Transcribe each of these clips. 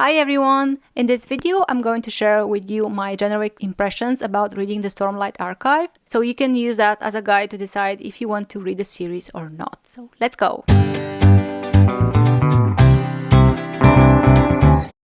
Hi everyone! In this video, I'm going to share with you my generic impressions about reading the Stormlight Archive, so you can use that as a guide to decide if you want to read the series or not. So let's go!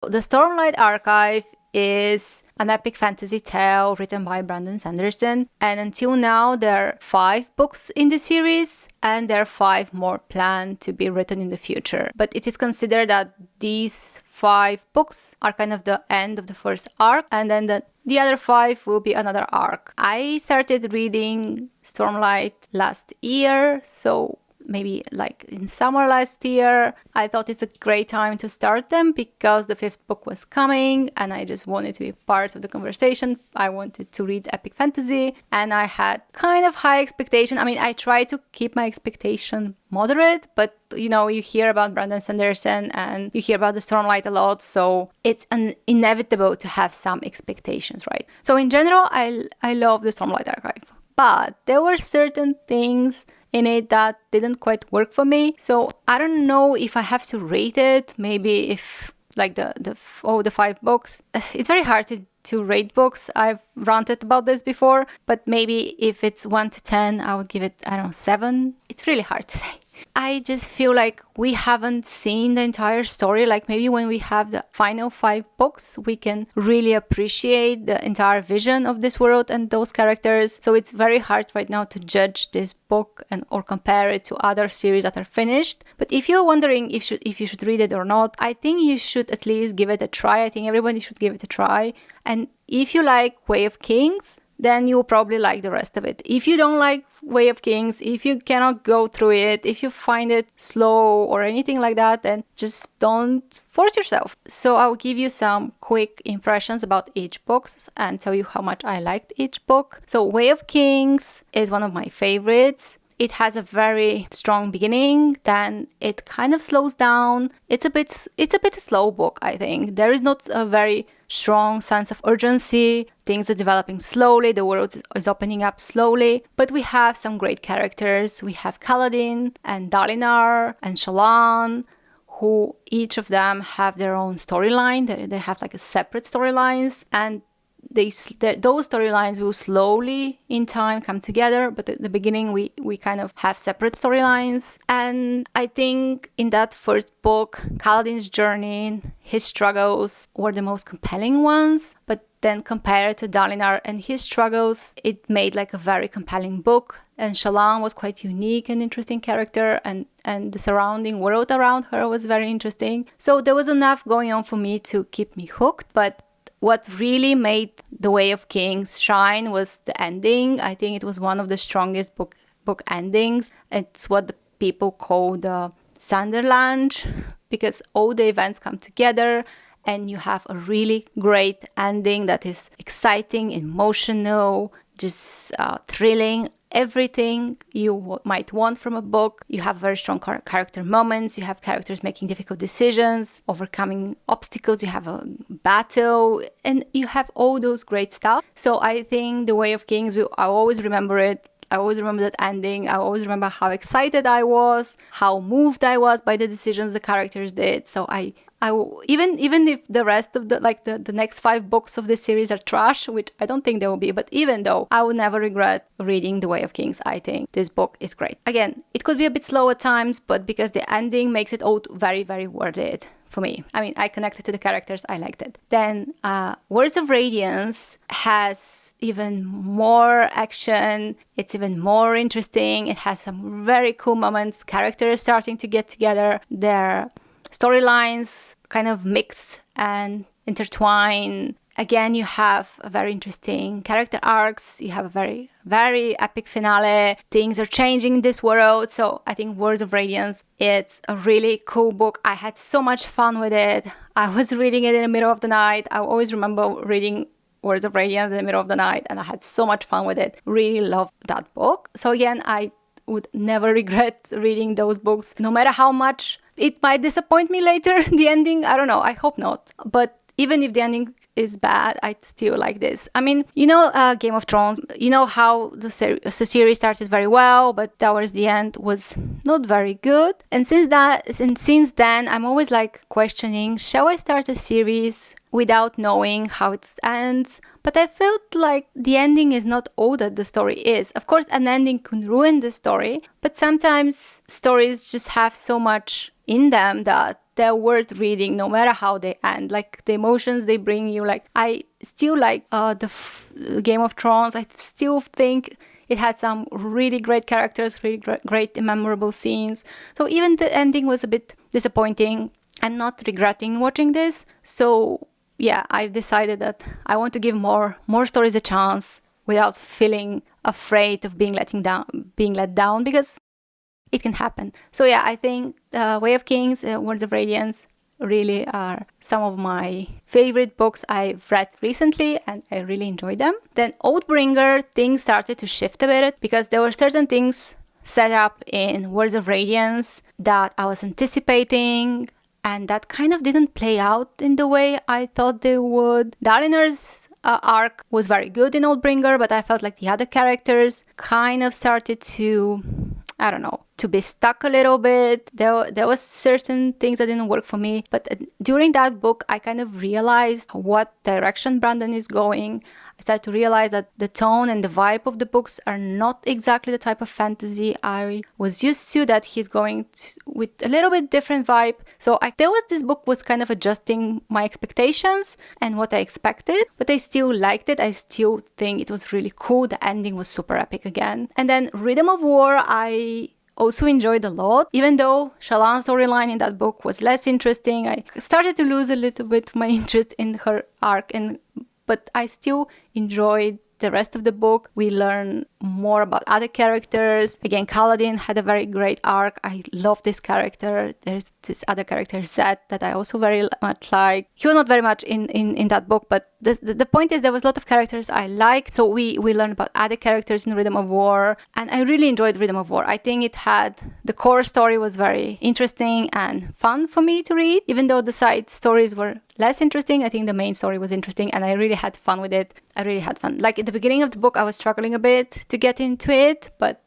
The Stormlight Archive is an epic fantasy tale written by Brandon Sanderson, and until now there are 5 books in the series and there are 5 more planned to be written in the future. But it is considered that these 5 books are kind of the end of the first arc, and then the other 5 will be another arc. I started reading Stormlight last year, so maybe like in summer last year. I thought it's a great time to start them because the 5th book was coming and I just wanted to be part of the conversation. I wanted to read epic fantasy and I had kind of high expectation. I mean, I try to keep my expectation moderate, but you know, you hear about Brandon Sanderson and you hear about the Stormlight a lot, so it's inevitable to have some expectations, right? So in general, I love the Stormlight Archive, but there were certain things in it that didn't quite work for me. So I don't know if I have to rate it. Maybe if like the 5 books. It's very hard to rate books. I've ranted about this before, but maybe if it's 1 to 10, I would give it, I don't know, 7. It's really hard to say. I just feel like we haven't seen the entire story. Like maybe when we have the final 5 books, we can really appreciate the entire vision of this world and those characters. So it's very hard right now to judge this book or compare it to other series that are finished. But if you're wondering if you should read it or not, I think you should at least give it a try. I think everybody should give it a try. And if you like Way of Kings, then you'll probably like the rest of it. If you don't like Way of Kings, if you cannot go through it, if you find it slow or anything like that, then just don't force yourself. So I'll give you some quick impressions about each book and tell you how much I liked each book. So Way of Kings is one of my favorites. It has a very strong beginning, then it kind of slows down. It's a bit a slow book, I think. There is not a very strong sense of urgency. Things are developing slowly, the world is opening up slowly, but we have some great characters. We have Kaladin and Dalinar and Shallan, who each of them have their own storyline. They have like a separate storylines, and those storylines will slowly in time come together, but at the beginning we kind of have separate storylines. And I think in that first book, Kaladin's journey, his struggles were the most compelling ones, but then compared to Dalinar and his struggles, it made like a very compelling book. And Shallan was quite unique and interesting character, and the surrounding world around her was very interesting. So there was enough going on for me to keep me hooked. But what really made The Way of Kings shine was the ending. I think it was one of the strongest book endings. It's what the people call the Sunderland, because all the events come together and you have a really great ending that is exciting, emotional, just thrilling. Everything you might want from a book. You have very strong character moments. You have characters making difficult decisions, overcoming obstacles. You have a battle, and you have all those great stuff. So I think The Way of Kings, I always remember it. I always remember that ending. I always remember how excited I was, how moved I was by the decisions the characters did. So even if the rest of the next 5 books of this series are trash, which I don't think they will be, but even though, I would never regret reading The Way of Kings. I think this book is great. Again, it could be a bit slow at times, but because the ending makes it all very, very worth it for me. I mean, I connected to the characters, I liked it. Then Words of Radiance has even more action. It's even more interesting. It has some very cool moments. Characters starting to get together. Their storylines kind of mix and intertwine. Again, you have a very interesting character arcs. You have a very, very epic finale. Things are changing in this world. So I think Words of Radiance, it's a really cool book. I had so much fun with it. I was reading it in the middle of the night. I always remember reading Words of Radiance in the middle of the night, and I had so much fun with it. Really loved that book. So again, I would never regret reading those books, no matter how much it might disappoint me later, the ending. I don't know. I hope not. But even if the ending is bad, I still like this. I mean, Game of Thrones, how the series started very well, but towards the end was not very good. And since then, I'm always like questioning, shall I start a series without knowing how it ends? But I felt like the ending is not all that the story is. Of course, an ending can ruin the story, but sometimes stories just have so much in them that they're worth reading no matter how they end. Like the emotions they bring you. Like I still like the Game of Thrones. I still think it had some really great characters, really great and memorable scenes. So even the ending was a bit disappointing. I'm not regretting watching this. So yeah, I've decided that I want to give more stories a chance without feeling afraid of being let down, because it can happen. So yeah, I think Way of Kings, Words of Radiance really are some of my favorite books I've read recently, and I really enjoyed them. Then Oathbringer, things started to shift a bit because there were certain things set up in Words of Radiance that I was anticipating, and that kind of didn't play out in the way I thought they would. Daliner's arc was very good in Oathbringer, but I felt like the other characters kind of started to, I don't know, to be stuck a little bit. There was certain things that didn't work for me. But during that book, I kind of realized what direction Brandon is going. I started to realize that the tone and the vibe of the books are not exactly the type of fantasy I was used to, that he's going with a little bit different vibe. So this book was kind of adjusting my expectations and what I expected, but I still liked it. I still think it was really cool. The ending was super epic again. And then Rhythm of War, I also enjoyed a lot, even though Shallan's storyline in that book was less interesting. I started to lose a little bit my interest in her arc, but I still enjoyed the rest of the book. We learn more about other characters. Again, Kaladin had a very great arc. I love this character. There's this other character, Zed, that I also very much like. He was not very much in that book, but the point is there was a lot of characters I liked. So we learned about other characters in Rhythm of War, and I really enjoyed Rhythm of War. I think the core story was very interesting and fun for me to read. Even though the side stories were less interesting, I think the main story was interesting, and I really had fun with it. I really had fun. Like at the beginning of the book, I was struggling a bit to get into it, but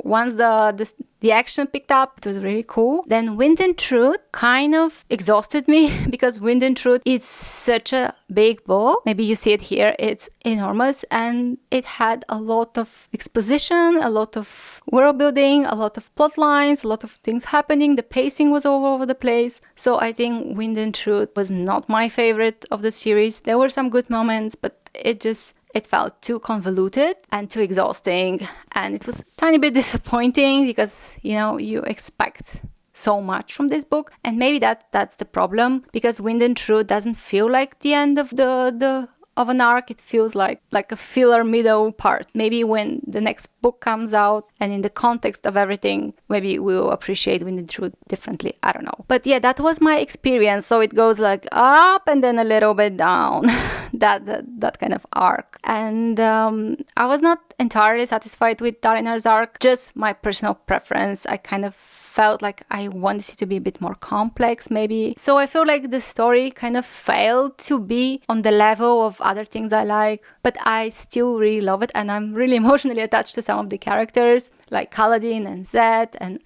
once the action picked up, it was really cool. Then Wind and Truth kind of exhausted me because Wind and Truth is such a big book. Maybe you see it here. It's enormous, and it had a lot of exposition, a lot of world building, a lot of plot lines, a lot of things happening. The pacing was all over the place. So I think Wind and Truth was not my favorite of the series. There were some good moments, but it felt too convoluted and too exhausting, and it was a tiny bit disappointing because you expect so much from this book, and maybe that's the problem, because Wind and Truth doesn't feel like the end of of an arc. It feels like a filler middle part. Maybe when the next book comes out and in the context of everything, maybe we'll appreciate Wind and Truth differently. I don't know. But yeah, that was my experience. So it goes like up and then a little bit down, that kind of arc. And I was not entirely satisfied with Daliner's arc, just my personal preference. I kind of felt like I wanted it to be a bit more complex, maybe. So I feel like the story kind of failed to be on the level of other things I like, but I still really love it, and I'm really emotionally attached to some of the characters, like Kaladin and Zed, and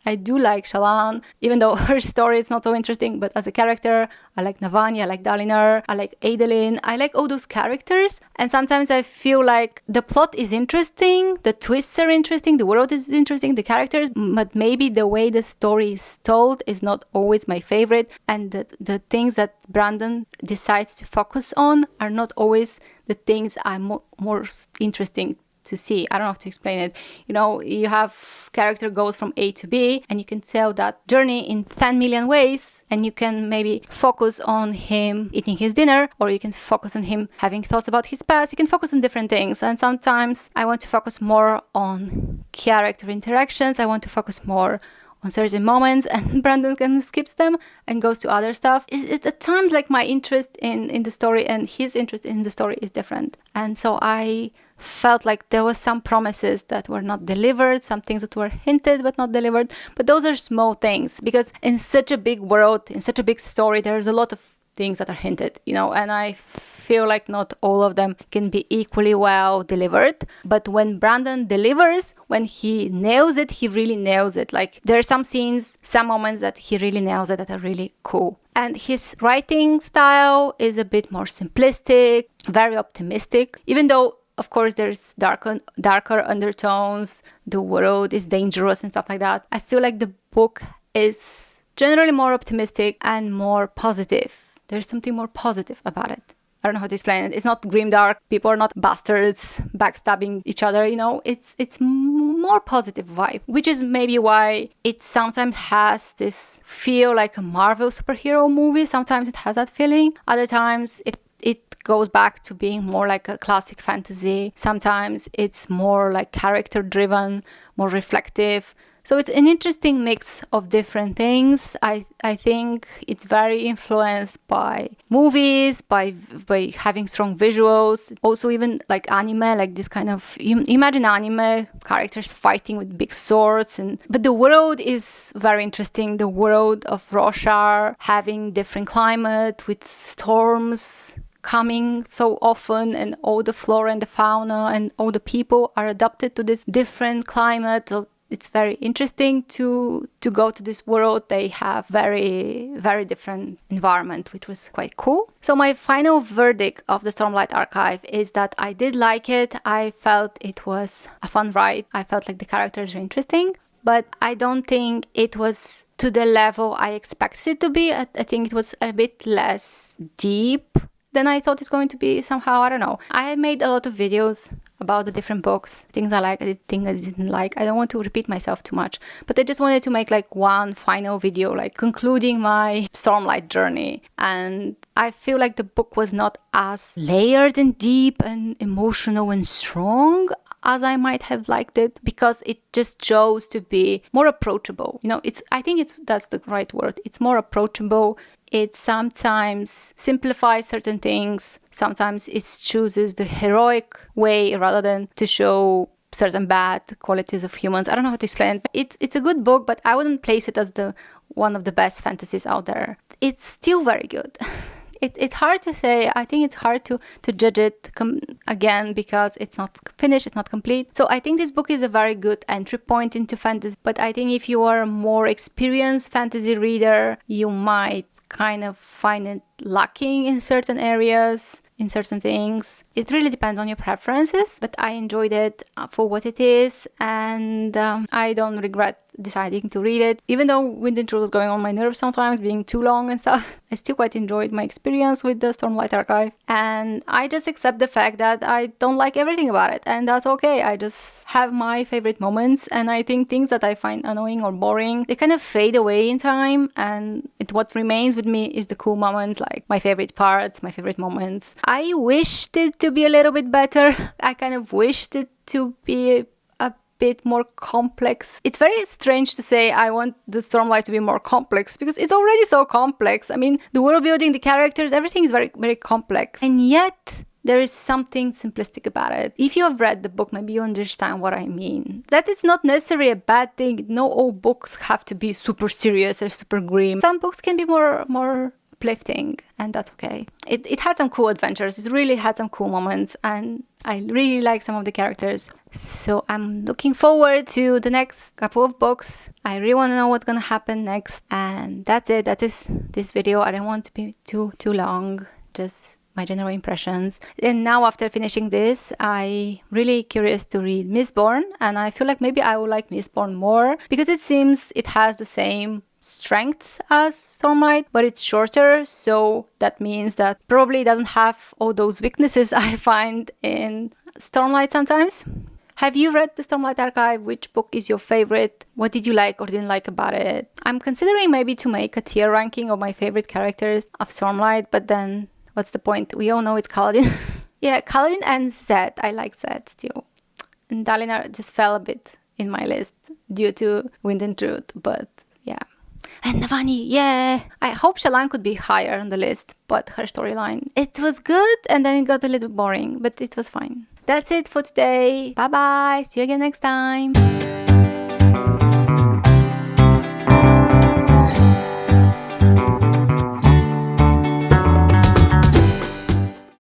I do like Shallan, even though her story is not so interesting, but as a character, I like Navani, I like Dalinar, I like Adolin, I like all those characters, and sometimes I feel like the plot is interesting, the twists are interesting, the world is interesting, the characters, but maybe the way the story is told is not always my favorite, and the things that Brandon decides to focus on are not always the things I'm most interesting to see. I don't know how to explain it. You have character goes from A to B, and you can tell that journey in 10 million ways, and you can maybe focus on him eating his dinner, or you can focus on him having thoughts about his past. You can focus on different things, and sometimes I want to focus more on character interactions. I want to focus more on certain moments, and Brandon kind of skips them and goes to other stuff. It at times, like, my interest in the story and his interest in the story is different, and so I felt like there was some promises that were not delivered, some things that were hinted but not delivered. But those are small things, because in such a big world, in such a big story, there's a lot of things that are hinted, and I feel like not all of them can be equally well delivered. But when Brandon delivers, when he nails it, he really nails it. Like, there are some scenes, some moments that he really nails it that are really cool. And his writing style is a bit more simplistic, very optimistic, even though of course there's darker undertones, the world is dangerous and stuff like that. I feel like the book is generally more optimistic and more positive. There's something more positive about it. I don't know how to explain it. It's not grimdark. People are not bastards backstabbing each other, It's more positive vibe, which is maybe why it sometimes has this feel like a Marvel superhero movie. Sometimes it has that feeling. Other times it goes back to being more like a classic fantasy. Sometimes it's more like character driven, more reflective. So it's an interesting mix of different things. I think it's very influenced by movies, by having strong visuals. Also even like anime, like this kind of, imagine anime characters fighting with big swords. But the world is very interesting. The world of Roshar, having different climate with storms coming so often, and all the flora and the fauna and all the people are adapted to this different climate. So it's very interesting to go to this world. They have very, very different environment, which was quite cool. So my final verdict of the Stormlight Archive is that I did like it. I felt it was a fun ride. I felt like the characters were interesting, but I don't think it was to the level I expected it to be. I think it was a bit less deep than I thought it's going to be somehow. I don't know. I made a lot of videos about the different books, things I like, things I didn't like. I don't want to repeat myself too much, but I just wanted to make like one final video, like concluding my Stormlight journey. And I feel like the book was not as layered and deep and emotional and strong as I might have liked it, because it just chose to be more approachable. That's the right word. It's more approachable. It sometimes simplifies certain things. Sometimes it chooses the heroic way rather than to show certain bad qualities of humans. I don't know how to explain it. It's a good book, but I wouldn't place it as one of the best fantasies out there. It's still very good. It's hard to say. I think it's hard to judge it again, because it's not finished, it's not complete. So I think this book is a very good entry point into fantasy. But I think if you are a more experienced fantasy reader, you might kind of find it lacking in certain areas, in certain things. It really depends on your preferences, but I enjoyed it for what it is, and I don't regret deciding to read it. Even though Wind and Truth was going on my nerves sometimes, being too long and stuff, I still quite enjoyed my experience with the Stormlight Archive. And I just accept the fact that I don't like everything about it, and that's okay. I just have my favorite moments, and I think things that I find annoying or boring, they kind of fade away in time, and what remains with me is the cool moments, like my favorite parts, my favorite moments. I wished it to be a little bit better. I kind of wished it to be a bit more complex. It's very strange to say I want the Stormlight to be more complex, because it's already so complex. I mean, the world building, the characters, everything is very, very complex. And yet there is something simplistic about it. If you have read the book, maybe you understand what I mean. That is not necessarily a bad thing. No, all books have to be super serious or super grim. Some books can be more uplifting, and that's okay. It had some cool adventures. It really had some cool moments, and I really like some of the characters. So I'm looking forward to the next couple of books. I really want to know what's gonna happen next. And that's it. That is this video. I don't want to be too long. Just my general impressions. And now after finishing this, I really curious to read Mistborn, and I feel like maybe I will like Mistborn more, because it seems it has the same strengths as Stormlight, but it's shorter, so that means that probably it doesn't have all those weaknesses I find in Stormlight sometimes. Have you read the Stormlight Archive? Which book is your favorite? What did you like or didn't like about it? I'm considering maybe to make a tier ranking of my favorite characters of Stormlight, but then what's the point? We all know it's Kaladin. Yeah, Kaladin and Zed. I like Zed still. And Dalinar just fell a bit in my list due to Wind and Truth, but yeah. And Navani, yeah! I hope Shallan could be higher on the list, but her storyline, it was good, and then it got a little boring, but it was fine. That's it for today. Bye bye. See you again next time.